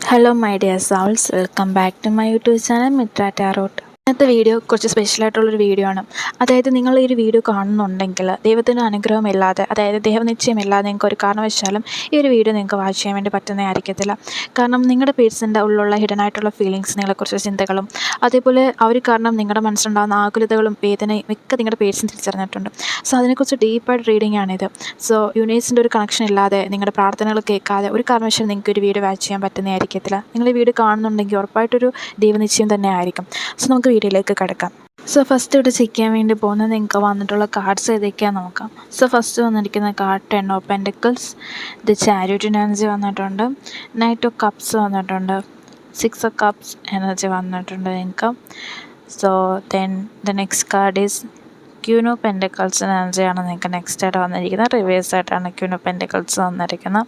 Hello my dear souls, welcome back to my YouTube channel Mitra Tarot. ഇന്നത്തെ video കുറച്ച് സ്പെഷ്യലായിട്ടുള്ളൊരു video ആണ്. അതായത് നിങ്ങൾ ഈ ഒരു വീഡിയോ കാണുന്നുണ്ടെങ്കിൽ ദൈവത്തിൻ്റെ അനുഗ്രഹമില്ലാതെ, അതായത് ദൈവനിശ്ചയമില്ലാതെ നിങ്ങൾക്ക് ഒരു കാരണവശാലും ഈ ഒരു വീഡിയോ നിങ്ങൾക്ക് വാച്ച് ചെയ്യാൻ വേണ്ടി പറ്റുന്നതായിരിക്കത്തില്ല. കാരണം നിങ്ങളുടെ പേഴ്സൻ്റെ ഉള്ളിലുള്ള ഹിഡൻ ആയിട്ടുള്ള ഫീലിങ്സ്, നിങ്ങളെക്കുറിച്ച് ചിന്തകളും, അതേപോലെ അവർ കാരണം നിങ്ങളുടെ മനസ്സിലുണ്ടാകുന്ന ആകുലതകളും വേദനയും ഒക്കെ നിങ്ങളുടെ പേഴ്സൺ തിരിച്ചറിഞ്ഞിട്ടുണ്ട്. സോ അതിനെക്കുറിച്ച് ഡീപ്പായിട്ട് റീഡിംഗ് ആണിത്. സോ യൂണിവേഴ്സിൻ്റെ ഒരു കണക്ഷൻ ഇല്ലാതെ, നിങ്ങളുടെ പ്രാർത്ഥനകൾ കേൾക്കാതെ ഒരു കാരണവശാലും നിങ്ങൾക്ക് ഒരു വീഡിയോ വാച്ച് ചെയ്യാൻ പറ്റുന്നതായിരിക്കത്തില്ല. നിങ്ങൾ ഈ വീഡിയോ കാണുന്നുണ്ടെങ്കിൽ ഉറപ്പായിട്ടൊരു ദൈവനിശ്ചയം തന്നെ ആയിരിക്കും. സോ നമുക്ക് വീഡിയോയിലേക്ക് കിടക്കാം. സോ ഫസ്റ്റ് ഇവിടെ ചെക്ക് ചെയ്യാൻ വേണ്ടി പോകുന്നത് നിങ്ങൾക്ക് വന്നിട്ടുള്ള കാർഡ്സ് ഏതൊക്കെയാണെന്ന് നോക്കാം. സോ ഫസ്റ്റ് വന്നിരിക്കുന്ന card 10 of pentacles, the chariot energy വന്നിട്ടുണ്ട്, നൈറ്റ് ഓഫ് കപ്സ് വന്നിട്ടുണ്ട്, 6 ഓഫ് കപ്സ് എനർജി വന്നിട്ടുണ്ട് നിങ്ങൾക്ക്. So then the next card is queen of pentacles എനർജിയാണ് നിങ്ങൾക്ക് നെക്സ്റ്റ് ആയിട്ട് വന്നിരിക്കുന്നത്. റിവേഴ്സ് ആയിട്ടാണ് ക്യൂൻ ഓഫ് പെൻറ്റിക്കിൾസ് വന്നിരിക്കുന്നത്.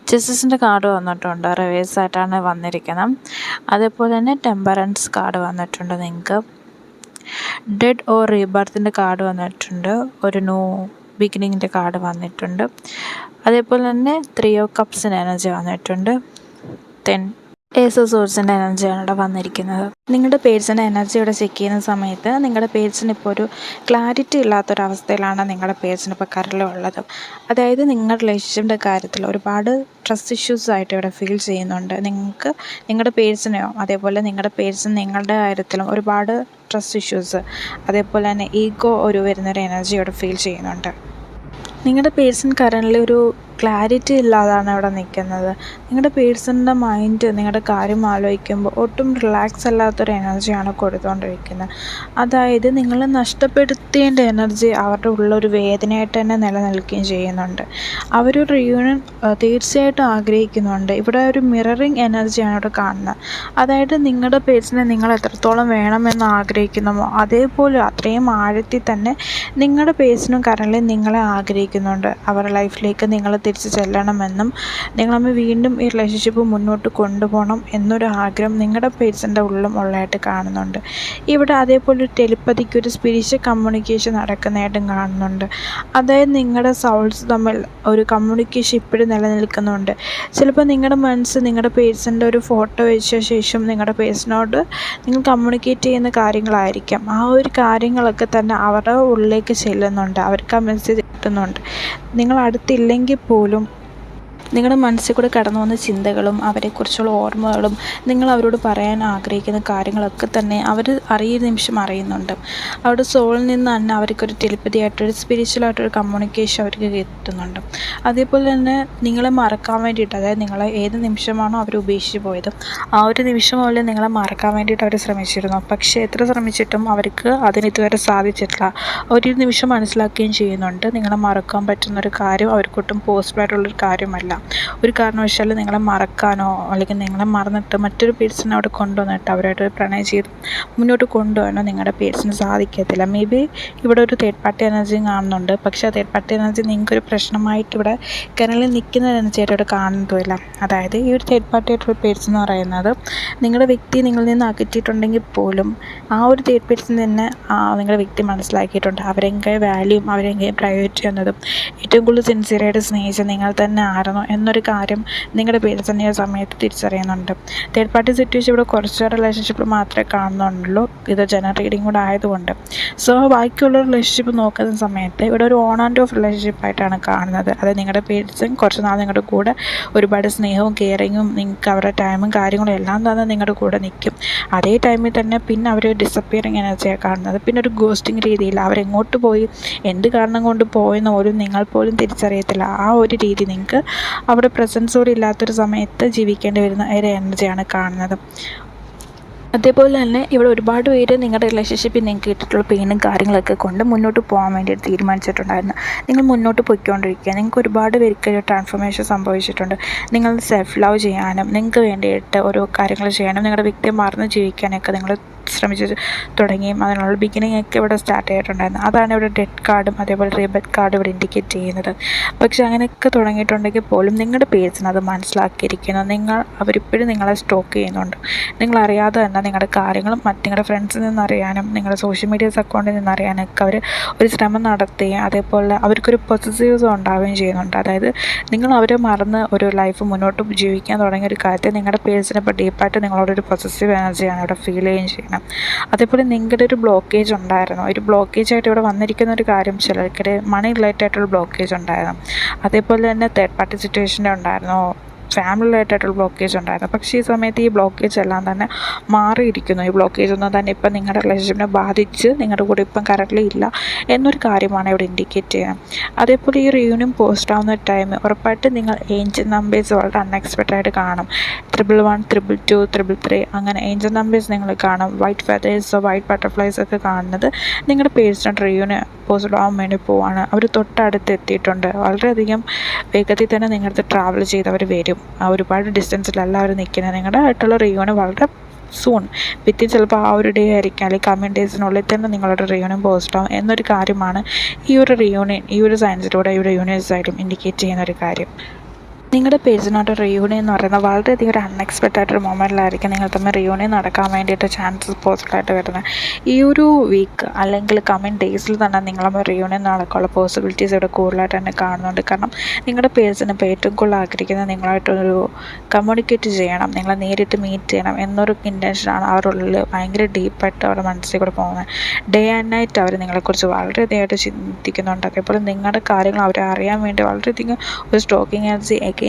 ജസ്റ്റിസിൻ്റെ കാർഡ് വന്നിട്ടുണ്ട്, റിവേഴ്സായിട്ടാണ് വന്നിരിക്കുന്നത്. അതേപോലെ തന്നെ ടെമ്പറൻസ് കാർഡ് വന്നിട്ടുണ്ട് നിങ്ങൾക്ക്. ഡെഡ് ഓർ റീബർത്തിൻ്റെ കാർഡ് വന്നിട്ടുണ്ട്, ഒരു ന്യൂ ബിഗിനിങ്ങിൻ്റെ കാർഡ് വന്നിട്ടുണ്ട്. അതേപോലെ തന്നെ 3 ഓഫ് കപ്സിൻ്റെ എനർജി വന്നിട്ടുണ്ട്. ദെൻ ഏസ് ഓഫ് സോഴ്സിൻ്റെ എനർജിയാണ് ഇവിടെ വന്നിരിക്കുന്നത്. നിങ്ങളുടെ പേഴ്സൻ്റെ എനർജി ഇവിടെ ചെക്ക് ചെയ്യുന്ന സമയത്ത് നിങ്ങളുടെ പേഴ്സൺ ഇപ്പോൾ ഒരു ക്ലാരിറ്റി ഇല്ലാത്തൊരവസ്ഥയിലാണ് നിങ്ങളുടെ പേഴ്സൺ ഇപ്പോൾ കരളുള്ളത്. അതായത് നിങ്ങളുടെ റിലേഷൻഷിപ്പിൻ്റെ കാര്യത്തിൽ ഒരുപാട് ട്രസ്റ്റ് ഇഷ്യൂസ് ആയിട്ട് ഇവിടെ ഫീൽ ചെയ്യുന്നുണ്ട്. നിങ്ങൾക്ക് നിങ്ങളുടെ പേഴ്സണെയോ അതേപോലെ നിങ്ങളുടെ പേഴ്സൺ നിങ്ങളുടെ കാര്യത്തിലും ഒരുപാട് ട്രസ്റ്റ് ഇഷ്യൂസ്, അതേപോലെ തന്നെ ഈഗോ വരുന്നൊരു എനർജി ഇവിടെ ഫീൽ ചെയ്യുന്നുണ്ട്. നിങ്ങളുടെ പേഴ്സൺ കറൻറ്റ്ലി ഒരു ക്ലാരിറ്റി ഇല്ലാതാണ് ഇവിടെ നിൽക്കുന്നത്. നിങ്ങളുടെ പേഴ്സണിൻ്റെ മൈൻഡ് നിങ്ങളുടെ കാര്യം ആലോചിക്കുമ്പോൾ ഒട്ടും റിലാക്സ് അല്ലാത്തൊരു എനർജിയാണ് കൊടുത്തുകൊണ്ടിരിക്കുന്നത്. അതായത് നിങ്ങൾ നഷ്ടപ്പെടുത്തേണ്ട എനർജി അവരുടെ ഉള്ളൊരു വേദനയായിട്ട് തന്നെ നിലനിൽക്കുകയും ചെയ്യുന്നുണ്ട്. അവരൊരു റിയൂണിയൻ തീർച്ചയായിട്ടും ആഗ്രഹിക്കുന്നുണ്ട്. ഇവിടെ ഒരു മിററിങ് എനർജിയാണ് ഇവിടെ കാണുന്നത്. അതായത് നിങ്ങളുടെ പേഴ്സണെ നിങ്ങൾ എത്രത്തോളം വേണമെന്ന് ആഗ്രഹിക്കുന്നുമോ അതേപോലെ അത്രയും ആഴത്തിൽ തന്നെ നിങ്ങളുടെ പേഴ്സണും കറൻറ്റ്ലി നിങ്ങളെ ആഗ്രഹിക്കുന്നുണ്ട്. അവരുടെ ലൈഫിലേക്ക് നിങ്ങൾ തിരിച്ച് ചെല്ലണമെന്നും നിങ്ങളമ്മ വീണ്ടും ഈ റിലേഷൻഷിപ്പ് മുന്നോട്ട് കൊണ്ടുപോകണം എന്നൊരു ആഗ്രഹം നിങ്ങളുടെ പേഴ്സൻ്റെ ഉള്ളിലും ഉള്ളതായിട്ട് കാണുന്നുണ്ട്. ഇവിടെ അതേപോലെ ഒരു ടെലിപ്പതിക്ക് ഒരു സ്പിരിച്വൽ കമ്മ്യൂണിക്കേഷൻ നടക്കുന്നതായിട്ടും കാണുന്നുണ്ട്. അതായത് നിങ്ങളുടെ സൗൾസ് തമ്മിൽ ഒരു കമ്മ്യൂണിക്കേഷൻ ഇപ്പോഴും നിലനിൽക്കുന്നുണ്ട്. ചിലപ്പോൾ നിങ്ങളുടെ മനസ്സ് നിങ്ങളുടെ പേഴ്സൻ്റെ ഒരു ഫോട്ടോ വെച്ച ശേഷം നിങ്ങളുടെ പേഴ്സണോട് നിങ്ങൾ കമ്മ്യൂണിക്കേറ്റ് ചെയ്യുന്ന കാര്യങ്ങളായിരിക്കാം. ആ ഒരു കാര്യങ്ങളൊക്കെ തന്നെ അവരുടെ ഉള്ളിലേക്ക് ചെല്ലുന്നുണ്ട്. അവർക്ക് ആ മെസ്സേജ് കിട്ടുന്നുണ്ട്. നിങ്ങൾ അടുത്തില്ലെങ്കിൽ പോലും നിങ്ങളുടെ മനസ്സിൽ കൂടെ കടന്നു വന്ന ചിന്തകളും അവരെക്കുറിച്ചുള്ള ഓർമ്മകളും നിങ്ങൾ അവരോട് പറയാൻ ആഗ്രഹിക്കുന്ന കാര്യങ്ങളൊക്കെ തന്നെ അവർ നിമിഷം അറിയുന്നുണ്ട്. അവരുടെ സോളിൽ നിന്ന് തന്നെ അവർക്കൊരു ടെലിപ്പതി ആയിട്ടൊരു സ്പിരിച്വലായിട്ടൊരു കമ്മ്യൂണിക്കേഷൻ അവർക്ക് കിട്ടുന്നുണ്ട്. അതേപോലെ തന്നെ നിങ്ങളെ മറക്കാൻ വേണ്ടിയിട്ട്, അതായത് നിങ്ങളെ ഏത് നിമിഷമാണോ അവർ ഉപേക്ഷിച്ച് പോയത് ആ ഒരു നിമിഷം പോലെ നിങ്ങളെ മറക്കാൻ വേണ്ടിയിട്ട് അവർ ശ്രമിച്ചിരുന്നു. പക്ഷേ എത്ര ശ്രമിച്ചിട്ടും അവർക്ക് അതിന് ഇതുവരെ സാധിച്ചിട്ടില്ല. ഒരു നിമിഷം മനസ്സിലാക്കുകയും ചെയ്യുന്നുണ്ട് നിങ്ങളെ മറക്കാൻ പറ്റുന്നൊരു കാര്യം അവർക്കൊട്ടും പോസിബിളായിട്ടുള്ളൊരു കാര്യമല്ല. ഒരു കാരണവശാലും നിങ്ങളെ മറക്കാനോ അല്ലെങ്കിൽ നിങ്ങളെ മറന്നിട്ട് മറ്റൊരു പേഴ്സണെ അവിടെ കൊണ്ടുവന്നിട്ട് അവരായിട്ട് പ്രണയം ചെയ്ത് മുന്നോട്ട് കൊണ്ടുപോകാനോ നിങ്ങളുടെ പേഴ്സണ് സാധിക്കത്തില്ല. മേ ബി ഇവിടെ ഒരു തേർഡ് പാർട്ടി എനർജി കാണുന്നുണ്ട്. പക്ഷേ ആ തേർഡ് പാർട്ടി എനർജി നിങ്ങൾക്കൊരു പ്രശ്നമായിട്ട് ഇവിടെ കിണലിൽ നിൽക്കുന്ന എനർജിയായിട്ട് ഇവിടെ കാണുന്നതുമില്ല. അതായത് ഈ ഒരു തേർഡ് പാർട്ടി ആയിട്ടുള്ള പേഴ്സൺ എന്ന് പറയുന്നത് നിങ്ങളുടെ വ്യക്തി നിങ്ങളിൽ നിന്ന് അകറ്റിയിട്ടുണ്ടെങ്കിൽ പോലും ആ ഒരു തേർഡ് പേഴ്സൺ തന്നെ നിങ്ങളുടെ വ്യക്തി മനസ്സിലാക്കിയിട്ടുണ്ട്. അവരെങ്കിൽ വാല്യൂം അവരെങ്കിൽ പ്രയോറിറ്റി എന്നതും ഏറ്റവും കൂടുതൽ സിൻസിയറായിട്ട് സ്നേഹിച്ച് നിങ്ങൾ തന്നെ ആയിരുന്നു എന്നൊരു കാര്യം നിങ്ങളുടെ പേഴ്സൺ ഈ സമയത്ത് തിരിച്ചറിയുന്നുണ്ട്. തേർഡ് പാർട്ടി സിറ്റുവേഷൻ ഇവിടെ കുറച്ച് റിലേഷൻഷിപ്പിൽ മാത്രമേ കാണുന്നുള്ളൂ. ഇത് ജനറൽ റീഡിംഗ് കൂടെ ആയതുകൊണ്ട്. സോ ബാക്കിയുള്ള റിലേഷൻഷിപ്പ് നോക്കുന്ന സമയത്ത് ഇവിടെ ഒരു ഓൺ ആൻഡ് ഓഫ് റിലേഷൻഷിപ്പായിട്ടാണ് കാണുന്നത്. അതായത് നിങ്ങളുടെ പേഴ്സൺ കുറച്ച് നാൾ നിങ്ങളുടെ കൂടെ ഒരുപാട് സ്നേഹവും കെയറിങ്ങും നിങ്ങൾക്ക് അവരുടെ ടൈമും കാര്യങ്ങളും എല്ലാം തന്നെ നിങ്ങളുടെ കൂടെ നിൽക്കും. അതേ ടൈമിൽ തന്നെ പിന്നെ അവർ ഡിസപ്പിയറിങ് എനർജിയാണ് കാണുന്നത്. പിന്നെ ഒരു ഗോസ്റ്റിംഗ് രീതിയിൽ അവരെങ്ങോട്ട് പോയി എന്ത് കാരണം കൊണ്ട് പോയെന്ന് പോലും നിങ്ങൾ പോലും തിരിച്ചറിയത്തില്ല. ആ ഒരു രീതി നിങ്ങൾക്ക് അവിടെ പ്രസൻസ് കൂടി ഇല്ലാത്തൊരു സമയത്ത് ജീവിക്കേണ്ടി വരുന്ന ഒരു എനർജിയാണ് കാണുന്നത്. അതേപോലെ തന്നെ ഇവിടെ ഒരുപാട് പേര് നിങ്ങളുടെ റിലേഷൻഷിപ്പിൽ നിങ്ങൾക്ക് കിട്ടിയിട്ടുള്ള പെയിനും കാര്യങ്ങളൊക്കെ കൊണ്ട് മുന്നോട്ട് പോകാൻ വേണ്ടിയിട്ട് തീരുമാനിച്ചിട്ടുണ്ടായിരുന്നു. നിങ്ങൾ മുന്നോട്ട് പോയിക്കൊണ്ടിരിക്കുക. നിങ്ങൾക്ക് ഒരുപാട് പേർക്ക് ഒരു ട്രാൻസ്ഫോർമേഷൻ സംഭവിച്ചിട്ടുണ്ട്. നിങ്ങൾ സെൽഫ് ലവ് ചെയ്യാനും നിങ്ങൾക്ക് വേണ്ടിയിട്ട് ഓരോ കാര്യങ്ങൾ ചെയ്യാനും നിങ്ങളുടെ വ്യക്തിയെ മറന്ന് ജീവിക്കാനൊക്കെ നിങ്ങൾ ശ്രമിച്ച് തുടങ്ങിയും അതിനുള്ള ബിഗിനിങ് ഒക്കെ ഇവിടെ സ്റ്റാർട്ട് ചെയ്തിട്ടുണ്ടായിരുന്നു. അതാണ് ഇവിടെ ഡെഡ് കാർഡും അതേപോലെ റീബത്ത് കാർഡും ഇവിടെ ഇൻഡിക്കേറ്റ് ചെയ്യുന്നത്. പക്ഷേ അങ്ങനെയൊക്കെ തുടങ്ങിയിട്ടുണ്ടെങ്കിൽ പോലും നിങ്ങളുടെ പേഴ്സൺ അത് മനസ്സിലാക്കിയിരിക്കുന്നു. അവരിപ്പോഴും നിങ്ങളെ സ്റ്റോക്ക് ചെയ്യുന്നുണ്ട്. നിങ്ങളറിയാതെ തന്നെ നിങ്ങളുടെ കാര്യങ്ങളും നിങ്ങളുടെ ഫ്രണ്ട്സിൽ നിന്നറിയാനും നിങ്ങളുടെ സോഷ്യൽ മീഡിയാസ് അക്കൗണ്ടിൽ നിന്നറിയാനൊക്കെ അവർ ഒരു ശ്രമം നടത്തുകയും അതേപോലെ അവർക്കൊരു പൊസസീവ്സും ഉണ്ടാവുകയും ചെയ്യുന്നുണ്ട്. അതായത് നിങ്ങൾ അവരെ മറന്ന് ഒരു ലൈഫ് മുന്നോട്ട് ജീവിക്കാൻ തുടങ്ങിയ ഒരു കാര്യത്തെ നിങ്ങളുടെ പേഴ്സൺ ഇപ്പോൾ ഡീപ്പായിട്ട് നിങ്ങളോടൊരു പൊസസീവ് എനർജിയാണ് ഇവിടെ ഫീൽ ചെയ്യുകയും ചെയ്യണം. അതേപോലെ നിങ്ങളുടെ ഒരു ബ്ലോക്കേജ് ഉണ്ടായിരുന്നു. ഒരു ബ്ലോക്കേജായിട്ട് ഇവിടെ വന്നിരിക്കുന്ന ഒരു കാര്യം ചിലർക്ക് മണി റിലേറ്റഡ് ആയിട്ടുള്ള ബ്ലോക്കേജ് ഉണ്ടായിരുന്നു. അതേപോലെ തന്നെ തേർഡ് പാർട്ടി സിറ്റുവേഷൻ്റെ ഉണ്ടായിരുന്നു, ഫാമിലി റിലേറ്റഡായിട്ടുള്ള ബ്ലോക്കേജ് ഉണ്ടായിരുന്നു. പക്ഷേ ഈ സമയത്ത് ഈ ബ്ലോക്കേജ് എല്ലാം തന്നെ മാറിയിരിക്കുന്നു. ഈ ബ്ലോക്കേജ് ഒന്നും തന്നെ ഇപ്പം നിങ്ങളുടെ റിലേഷൻഷിപ്പിനെ ബാധിച്ച് നിങ്ങളുടെ കൂടെ ഇപ്പം കറക്റ്റ്ലി ഇല്ല എന്നൊരു കാര്യമാണ് ഇവിടെ ഇൻഡിക്കേറ്റ് ചെയ്യുന്നത്. അതേപോലെ ഈ റിയൂണിയൻ പോസ്റ്റ് ആവുന്ന ടൈം ഉറപ്പായിട്ട് നിങ്ങൾ ഏഞ്ചൽ നമ്പേഴ്സ് വളരെ അൺഎക്സ്പെക്റ്റഡ് ആയിട്ട് കാണും. 111, 222, 333 അങ്ങനെ ഏഞ്ചൽ നമ്പേഴ്സ് നിങ്ങൾ കാണും. വൈറ്റ് ഫെതേഴ്സോ വൈറ്റ് ബട്ടർഫ്ലൈസ് ഒക്കെ കാണുന്നത് നിങ്ങളുടെ പേഴ്സണൽ റിയൂണിയൻ പോസിബിൾ ആവാൻ വേണ്ടി പോവാണ്. അവർ തൊട്ടടുത്ത് എത്തിയിട്ടുണ്ട്. വളരെയധികം വേഗത്തിൽ തന്നെ നിങ്ങളുടെ ട്രാവൽ ചെയ്തവർ വരും. ഒരുപാട് ഡിസ്റ്റൻസിലല്ല അവർ നിൽക്കുന്നത്. നിങ്ങളുടെ ആയിട്ടുള്ള റിയൂണിയൻ വളരെ സൂൺ വിത്തിൻ ചിലപ്പോൾ ആ ഒരു ഡേ ആയിരിക്കും അല്ലെങ്കിൽ കമ്മിങ് ഡേയ്സിനുള്ളിൽ തന്നെ നിങ്ങളുടെ റിയൂണിയൻ പോസ്റ്റ് ആവും എന്നൊരു കാര്യമാണ് ഈ ഒരു സയൻസിലൂടെ ഈ ഒരു യൂണിവേഴ്സായിട്ടും ഇൻഡിക്കേറ്റ് ചെയ്യുന്ന ഒരു കാര്യം. നിങ്ങളുടെ പേഴ്സണായിട്ട് റിയൂണിയൻ എന്ന് പറയുന്നത് വളരെയധികം ഒരു അൺഎക്സ്പെക്റ്റഡ് ആയിട്ടൊരു മൊമെൻറ്റിലായിരിക്കും നിങ്ങൾ തമ്മിൽ റിയൂണിയൻ നടക്കാൻ വേണ്ടിയിട്ട് ചാൻസസ് പോസിബിളായിട്ട് വരുന്നത്. ഈ ഒരു വീക്ക് അല്ലെങ്കിൽ കമ്മിങ് ഡേയ്സിൽ തന്നെ നിങ്ങൾ റിയൂണിയൻ നടക്കാനുള്ള പോസിബിലിറ്റീസ് ഇവിടെ കൂടുതലായിട്ട് തന്നെ കാണുന്നുണ്ട്. കാരണം നിങ്ങളുടെ പേഴ്സൺ ഇപ്പോൾ ഏറ്റവും കൂടുതൽ ആഗ്രഹിക്കുന്നത് നിങ്ങളായിട്ടൊരു കമ്മ്യൂണിക്കേറ്റ് ചെയ്യണം, നിങ്ങളെ നേരിട്ട് മീറ്റ് ചെയ്യണം എന്നൊരു ഇൻറ്റൻഷനാണ് അവരുടെ ഉള്ളിൽ ഭയങ്കര ഡീപ്പായിട്ട് അവരുടെ മനസ്സിൽ കൂടെ പോകുന്നത്. ഡേ ആൻഡ് നൈറ്റ് അവർ നിങ്ങളെക്കുറിച്ച് വളരെയധികമായിട്ട് ചിന്തിക്കുന്നുണ്ട്. അതേപോലെ നിങ്ങളുടെ കാര്യങ്ങൾ അവരെ അറിയാൻ വേണ്ടി വളരെയധികം ഒരു സ്റ്റോക്കിംഗ് എനർജി എഗെയിൻ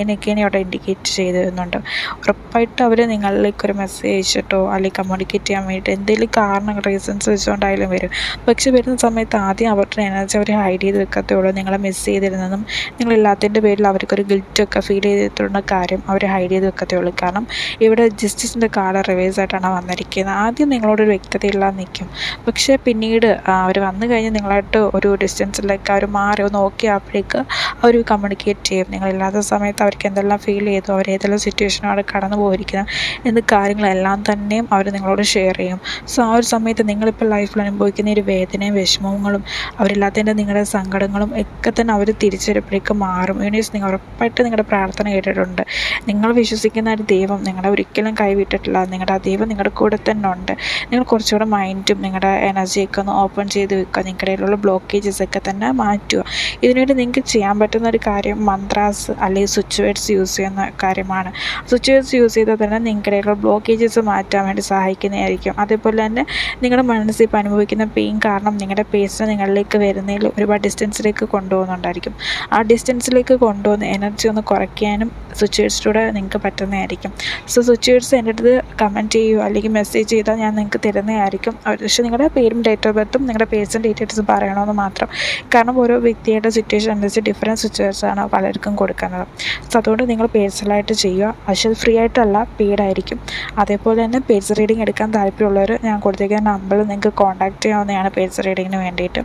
അവിടെ ഇൻഡിക്കേറ്റ് ചെയ്ത് തരുന്നുണ്ട്. ഉറപ്പായിട്ട് അവർ നിങ്ങളിലേക്കൊരു മെസ്സേജ് അയച്ചിട്ടോ അല്ലെങ്കിൽ കമ്മ്യൂണിക്കേറ്റ് ചെയ്യാൻ വേണ്ടിയിട്ട് എന്തെങ്കിലും കാരണങ്ങൾ റീസൺസ് വെച്ചുകൊണ്ടായാലും വരും. പക്ഷെ വരുന്ന സമയത്ത് ആദ്യം അവരുടെ എനർജി അവർ ഹൈഡ് ചെയ്ത് വെക്കത്തുള്ളൂ. നിങ്ങളെ മിസ് ചെയ്തിരുന്നതും നിങ്ങളില്ലാത്തതിൻ്റെ പേരിൽ അവർക്കൊരു ഗിൽറ്റൊക്കെ ഫീൽ ചെയ്തിട്ടുള്ള കാര്യം അവർ ഹൈഡ് ചെയ്ത് വെക്കത്തുള്ളൂ. കാരണം ഇവിടെ ജസ്റ്റിസിൻ്റെ കാർഡ് റിവേഴ്സ് ആയിട്ടാണ് വന്നിരിക്കുന്നത്. ആദ്യം നിങ്ങളോടൊരു വ്യക്തതയില്ലാതെ നിൽക്കും. പക്ഷേ പിന്നീട് അവർ വന്നു കഴിഞ്ഞ് നിങ്ങളായിട്ട് ഒരു ഡിസ്റ്റൻസിലേക്ക് അവർ മാറി ഒന്ന് ഓക്കെ ആകുമ്പോഴേക്ക് അവർ കമ്മ്യൂണിക്കേറ്റ് ചെയ്യും. നിങ്ങളില്ലാത്ത സമയത്ത് അവർക്ക് എന്തെല്ലാം ഫീൽ ചെയ്തു, അവർ ഏതെല്ലാം സിറ്റുവേഷനാണ് കടന്നു പോയിരിക്കുന്നത് എന്ന കാര്യങ്ങളെല്ലാം തന്നെയും അവർ നിങ്ങളോട് ഷെയർ ചെയ്യും. സോ ആ ഒരു സമയത്ത് നിങ്ങളിപ്പോൾ ലൈഫിൽ അനുഭവിക്കുന്ന ഒരു വേദനയും വിഷമങ്ങളും അവരില്ലാത്തതിൻ്റെ നിങ്ങളുടെ സങ്കടങ്ങളും ഒക്കെ തന്നെ അവർ തിരിച്ചറിയപ്പോഴേക്ക് മാറും. യൂണിവേഴ്സ് നിങ്ങൾ ഉറപ്പായിട്ട് നിങ്ങളുടെ പ്രാർത്ഥന കേട്ടിട്ടുണ്ട്. നിങ്ങൾ വിശ്വസിക്കുന്ന ഒരു ദൈവം നിങ്ങളെ ഒരിക്കലും കൈവിട്ടിട്ടില്ല. നിങ്ങളുടെ ആ ദൈവം നിങ്ങളുടെ കൂടെ തന്നെ ഉണ്ട്. നിങ്ങൾ കുറച്ചുകൂടെ മൈൻഡും നിങ്ങളുടെ എനർജിയൊക്കെ ഒന്ന് ഓപ്പൺ ചെയ്ത് വെക്കുക. നിങ്ങളുടെ കയ്യിലുള്ള ബ്ലോക്കേജസ് ഒക്കെ തന്നെ മാറ്റുക. ഇതിനുവേണ്ടി നിങ്ങൾക്ക് ചെയ്യാൻ പറ്റുന്ന ഒരു കാര്യം മന്ത്രാസ് അല്ലെങ്കിൽ സ്വിച്ച് വേർഡ്സ് യൂസ് ചെയ്യുന്ന കാര്യമാണ്. സ്വിച്ച് വേർഡ്സ് യൂസ് ചെയ്താൽ തന്നെ നിങ്ങളുടെ ബ്ലോക്കേജസ് മാറ്റാൻ വേണ്ടി സഹായിക്കുന്നതായിരിക്കും. അതേപോലെ തന്നെ നിങ്ങളുടെ മനസ്സിൽ ഇപ്പോൾ അനുഭവിക്കുന്ന പെയിൻ കാരണം നിങ്ങളുടെ പേഴ്സൺ നിങ്ങളിലേക്ക് വരുന്നതിൽ ഒരുപാട് ഡിസ്റ്റൻസിലേക്ക് കൊണ്ടുപോകുന്നുണ്ടായിരിക്കും. ആ ഡിസ്റ്റൻസിലേക്ക് കൊണ്ടുപോകുന്ന എനർജി ഒന്ന് കുറയ്ക്കാനും സ്വിച്ച് വേർഡ്സിലൂടെ നിങ്ങൾക്ക് പറ്റുന്നതായിരിക്കും. സോ സ്വിച്ച് വേർഡ്സ് എൻ്റെ അടുത്ത് കമൻറ്റ് ചെയ്യുക അല്ലെങ്കിൽ മെസ്സേജ് ചെയ്താൽ ഞാൻ നിങ്ങൾക്ക് തരുന്നതായിരിക്കും. പക്ഷേ നിങ്ങളുടെ പേരും ഡേറ്റ് ഓഫ് ബർത്തും നിങ്ങളുടെ പേഴ്സൺ ഡീറ്റെയിൽസ് പറയണമെന്ന് മാത്രം. കാരണം ഓരോ വ്യക്തിയുടെ സിറ്റുവേഷൻ അനുസരിച്ച് ഡിഫറൻറ്റ് സ്വിച്ച് വേർഡ്സാണ് പലർക്കും കൊടുക്കുന്നത്. സോ അതുകൊണ്ട് നിങ്ങൾ പേഴ്സണലായിട്ട് ചെയ്യുക. പക്ഷേ ഫ്രീ ആയിട്ടല്ല, പെയ്ഡായിരിക്കും. അതേപോലെ തന്നെ പേഴ്സൺ റീഡിങ് എടുക്കാൻ താല്പര്യമുള്ളവർ ഞാൻ കൊടുത്തേക്കുന്ന നമ്പറിൽ നിങ്ങൾക്ക് കോൺടാക്റ്റ് ചെയ്യാവുന്നതാണ് പേഴ്സൺ റീഡിങ്ങിന് വേണ്ടിയിട്ട്.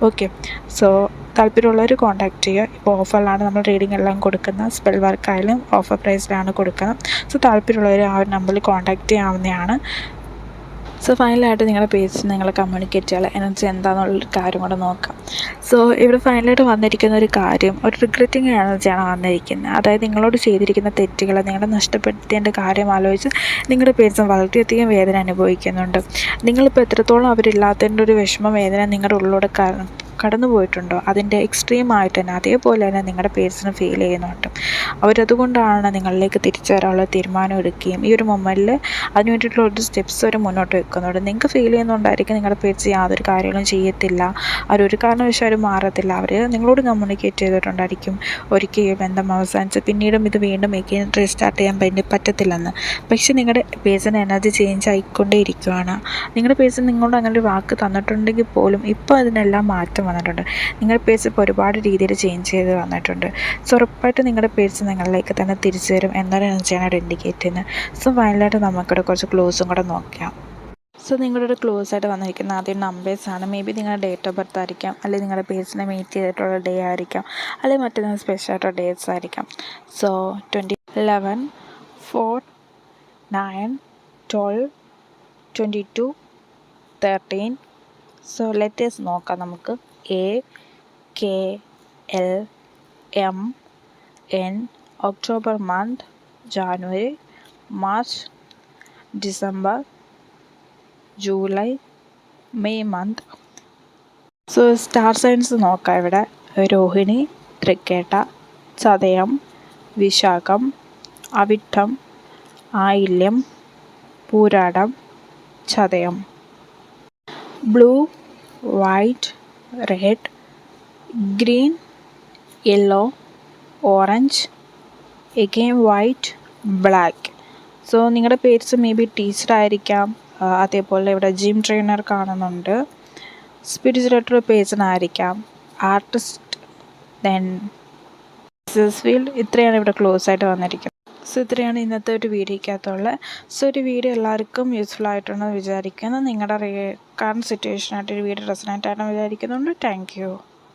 ഓക്കെ, സോ താല്പര്യമുള്ളവർ കോൺടാക്റ്റ് ചെയ്യുക. ഇപ്പോൾ ഓഫറിലാണ് നമ്മൾ റീഡിംഗ് എല്ലാം കൊടുക്കുന്നത്. സ്പെൽ വർക്കായാലും ഓഫർ പ്രൈസിലാണ് കൊടുക്കുന്നത്. സോ താല്പര്യമുള്ളവർ ആ ഒരു നമ്പറിൽ കോൺടാക്റ്റ് ചെയ്യാവുന്നതാണ്. സോ ഫൈനലായിട്ട് നിങ്ങളുടെ പേജ് നിങ്ങൾ കമ്മ്യൂണിക്കേറ്റ് ചെയ്യാൻ എനർജി എന്താണെന്നുള്ളൊരു കാര്യം കൂടെ നോക്കാം. സോ ഇവിടെ ഫൈനലായിട്ട് വന്നിരിക്കുന്ന ഒരു കാര്യം ഒരു റിഗ്രറ്റിംഗ് എനർജിയാണ് വന്നിരിക്കുന്നത്. അതായത് നിങ്ങളോട് ചെയ്തിരിക്കുന്ന തെറ്റുകൾ നിങ്ങളെ നഷ്ടപ്പെടുത്തേണ്ട കാര്യം ആലോചിച്ച് നിങ്ങളുടെ പേഴ്സൺ വളരെയധികം വേദന അനുഭവിക്കുന്നുണ്ട്. നിങ്ങളിപ്പോൾ എത്രത്തോളം അവരില്ലാത്തതിൻ്റെ ഒരു വിഷമ വേദന നിങ്ങളുടെ ഉള്ളിലൂടെ കടന്നു പോയിട്ടുണ്ടോ അതിൻ്റെ എക്സ്ട്രീമായിട്ട് തന്നെ അതേപോലെ തന്നെ നിങ്ങളുടെ പേഴ്സണ് ഫീൽ ചെയ്യുന്നുണ്ട്. അവരതുകൊണ്ടാണ് നിങ്ങളിലേക്ക് തിരിച്ചു വരാനുള്ള തീരുമാനം എടുക്കുകയും ഈ ഒരു മൊമെൻറ്റിൽ അതിന് വേണ്ടിയിട്ടുള്ള ഒരു സ്റ്റെപ്സ് അവർ മുന്നോട്ട് വെക്കുന്നുണ്ട്. നിങ്ങൾക്ക് ഫീൽ ചെയ്യുന്നുണ്ടായിരിക്കും നിങ്ങളുടെ പേഴ്സ് യാതൊരു കാര്യങ്ങളും ചെയ്യത്തില്ല, അവരൊരു കാരണവശാലും മാറത്തില്ല. അവർ നിങ്ങളോട് കമ്മ്യൂണിക്കേറ്റ് ചെയ്തിട്ടുണ്ടായിരിക്കും ഒരിക്കലും ബന്ധം അവസാനിച്ച് പിന്നീടും ഇത് വീണ്ടും റീസ്റ്റാർട്ട് ചെയ്യാൻ പറ്റത്തില്ലെന്ന്. പക്ഷേ നിങ്ങളുടെ പേഴ്സൺ എനർജി ചേഞ്ച് ആയിക്കൊണ്ടേ ഇരിക്കുകയാണ്. നിങ്ങളുടെ പേഴ്സൺ നിങ്ങളോട് അങ്ങനെ ഒരു വാക്ക് തന്നിട്ടുണ്ടെങ്കിൽ പോലും ഇപ്പോൾ അതിനെല്ലാം മാറ്റം വന്നിട്ടുണ്ട്. നിങ്ങളുടെ പേഴ്സ് ഇപ്പോൾ ഒരുപാട് രീതിയിൽ ചേഞ്ച് ചെയ്ത് വന്നിട്ടുണ്ട്. സോ ഉറപ്പായിട്ട് നിങ്ങളുടെ പേഴ്സ് നിങ്ങളിലേക്ക് തന്നെ തിരിച്ചു വരും എന്നൊരു എനർജിയാണ് ഇവിടെ ഇൻഡിക്കേറ്റ് ചെയ്യുന്നത്. സോ ഫൈനലായിട്ട് നമുക്കിവിടെ കുറച്ച് ക്ലോസും കൂടെ നോക്കാം. സോ നിങ്ങളുടെ ക്ലോസ് ആയിട്ട് വന്നിരിക്കുന്ന ആദ്യം നമ്പേഴ്സാണ്. മേ ബി നിങ്ങളുടെ ഡേറ്റ് ഓഫ് ബർത്ത് ആയിരിക്കാം, അല്ലെങ്കിൽ നിങ്ങളുടെ പേഴ്സിനെ മീറ്റ് ചെയ്തിട്ടുള്ള ഡേ ആയിരിക്കാം, അല്ലെങ്കിൽ മറ്റൊന്ന് സ്പെഷ്യൽ ആയിട്ടുള്ള ഡേറ്റ്സ് ആയിരിക്കാം. സോ 20, 11, 4, 9, 12, 22, 13. സോ ലെറ്റേഴ്സ് നോക്കാം നമുക്ക്. AKLMN. October month, January, March, December, July, May month. So star signs നോക്കാം ഇവിടെ. Rohini, Thrikketta, Chathayam, Vishakham, Avittam, Ayilyam, Pooradam, Chathayam. Blue, white, red, green, yellow, orange, again white, black. So നിങ്ങളുടെ പേഴ്സ് മേ ബി ടീച്ചറായിരിക്കാം, അതേപോലെ ഇവിടെ ജിം ട്രെയിനർ കാണുന്നുണ്ട്, സ്പിരിച്വൽ പേഴ്സൺ ആയിരിക്കാം, ആർട്ടിസ്റ്റ്, ദെൻ ബിസിനസ് ഫീൽഡ്. ഇത്രയാണ് ഇവിടെ ക്ലോസ് ആയിട്ട് വന്നിരിക്കുന്നത്. സോ ഇത്രയാണ് ഇന്നത്തെ ഒരു വീഡിയോയ്ക്കകത്തുള്ളത്. സോ ഒരു വീഡിയോ എല്ലാവർക്കും യൂസ്ഫുൾ ആയിട്ടുണ്ടെന്ന് വിചാരിക്കുന്നു. നിങ്ങളുടെ കറണ്ട് സിറ്റുവേഷനായിട്ട് ഒരു വീഡിയോ റെസണേറ്റ് ആയിട്ടെന്ന് വിചാരിക്കുന്നുണ്ട്. Thank you.